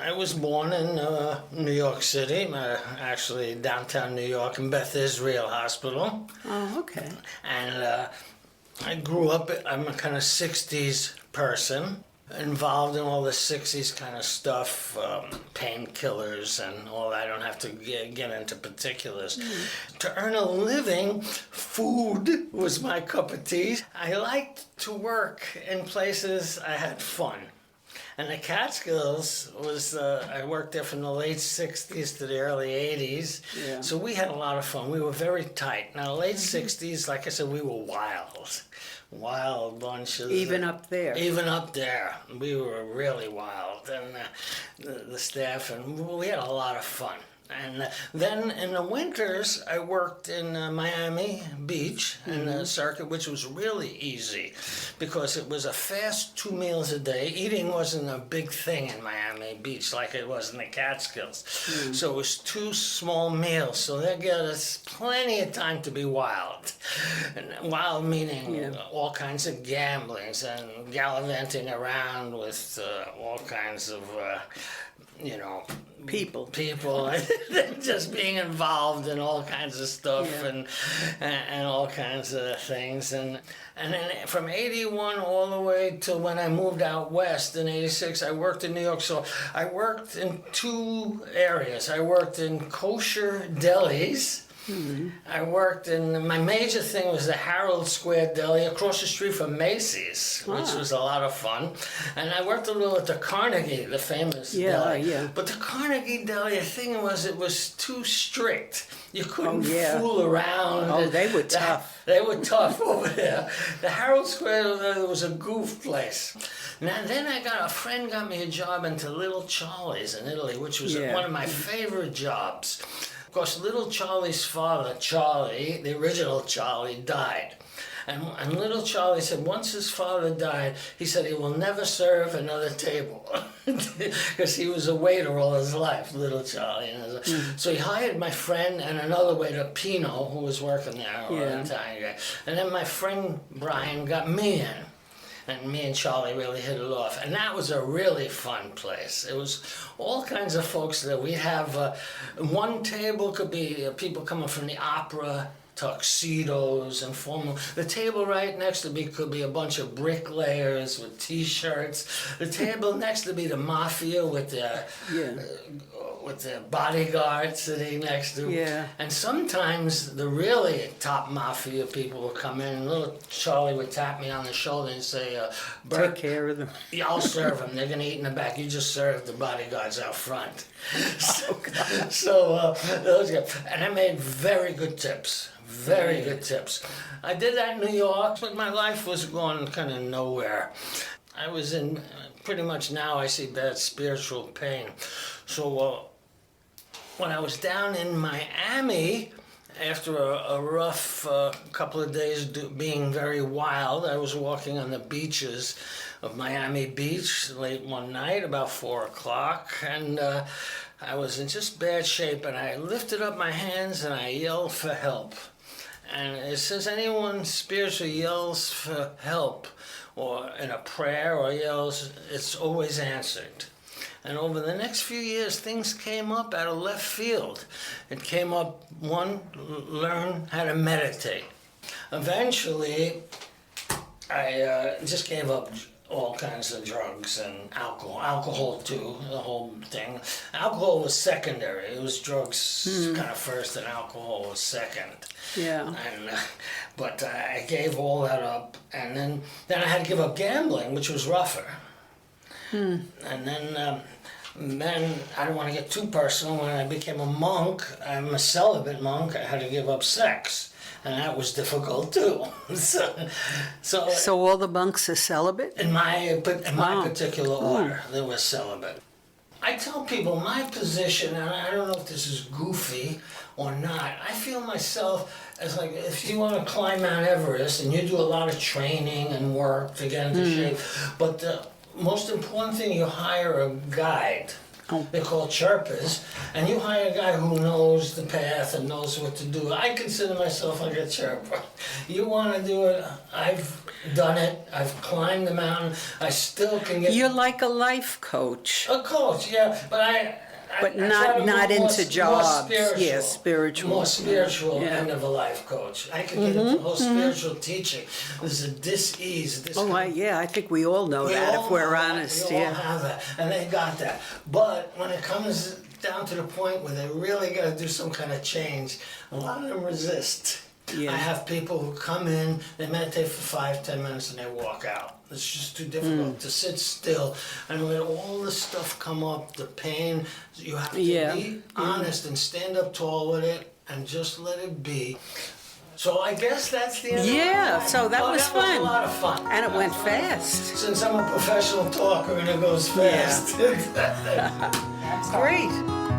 I was born in New York City, actually downtown New York in Beth Israel Hospital. Oh, okay. And I grew up, I'm a kind of 60s person, involved in all the 60s kind of stuff, painkillers and all that. I don't have to get into particulars. To earn a living, food was my cup of tea. I liked to work in places I had fun. And the Catskills was, I worked there from the late 60s to the early 80s. Yeah. So we had a lot of fun. We were very tight. Now, the late 60s, like I said, we were wild. Wild bunches. Even up there. Even up there. We were really wild. And the staff, and we had a lot of fun. And then in the winters, I worked in Miami Beach in the circuit, which was really easy because it was a fast 2 meals a day. Eating wasn't a big thing in Miami Beach like it was in the Catskills. So it was 2 small meals. So that gave us plenty of time to be wild. And wild meaning all kinds of gamblings and gallivanting around with all kinds of, people and just being involved in all kinds of stuff and all kinds of things and then from 81 all the way till when I moved out west in 86 I worked in New York. So I worked in 2 areas. I worked in kosher delis. I worked in, my major thing was the Harold Square Deli across the street from Macy's, which was a lot of fun. And I worked a little at the Carnegie, the famous deli. But the Carnegie Deli, the thing was, it was too strict. You couldn't fool around. Oh, they were tough. They were tough over there. The Harold Square Deli was a goof place. Now, then a friend got me a job into Little Charlie's in Italy, which was one of my favorite jobs. Of course, little Charlie's father, Charlie, the original Charlie, died. And little Charlie said once his father died, he said he will never serve another table. Because he was a waiter all his life, little Charlie. So he hired my friend and another waiter, Pino, who was working there, or an Italian guy. And then my friend Brian got me in. And me and Charlie really hit it off. And that was a really fun place. It was all kinds of folks there. We'd have, one table could be people coming from the opera, tuxedos and formal. The table right next to me could be a bunch of bricklayers with T-shirts. The table next to me, the mafia with their bodyguard sitting next to. And sometimes the really top mafia people would come in, and little Charlie would tap me on the shoulder and say, Burt, take care of them. Yeah, I'll serve them. They're going to eat in the back. You just serve the bodyguards out front. Those guys. And I made very good tips. Very good tips. I did that in New York, but my life was going kind of nowhere. I was in, pretty much now I see bad spiritual pain. So when I was down in Miami, after a rough couple of days being very wild, I was walking on the beaches of Miami Beach late one night, about 4 o'clock, and I was in just bad shape, and I lifted up my hands and I yelled for help. And it says anyone spiritually yells for help or in a prayer or yells, it's always answered. And over the next few years, things came up out of left field. It came up, one, learn how to meditate. Eventually, I just gave up all kinds of drugs and alcohol too, the whole thing. Alcohol was secondary. It was drugs kind of first and alcohol was second. But I gave all that up, and then I had to give up gambling, which was rougher. And then I don't want to get too personal. When I became a monk, I'm a celibate monk, I had to give up sex. And that was difficult too. So all the monks are celibate? In my particular order, they were celibate. I tell people my position, and I don't know if this is goofy or not, I feel myself as like if you want to climb Mount Everest and you do a lot of training and work to get into shape, but the most important thing, you hire a guide. Oh. They're called chirpers, and you hire a guy who knows the path and knows what to do. I consider myself like a chirper. You want to do it, I've done it. I've climbed the mountain. I still can get... You're like a life coach. A coach, yeah, but But I try not to not go more, into more jobs. spiritual, Yeah, spiritual. more spiritual Yeah. end of a life coach. I can get into the whole spiritual teaching. There's a dis-ease. I think we all know We that all if we're have that. honest. We all Yeah. have that, and they got that. But when it comes down to the point where they really got to do some kind of change, a lot of them resist. Yeah. I have people who come in, they meditate for 5-10 minutes, and they walk out. It's just too difficult to sit still and let all the stuff come up, the pain. You have to be honest and stand up tall with it and just let it be. So I guess that's the end of Yeah, so that was that was fun. a lot of fun. And it went fast. Since I'm a professional talker and it goes fast. Great.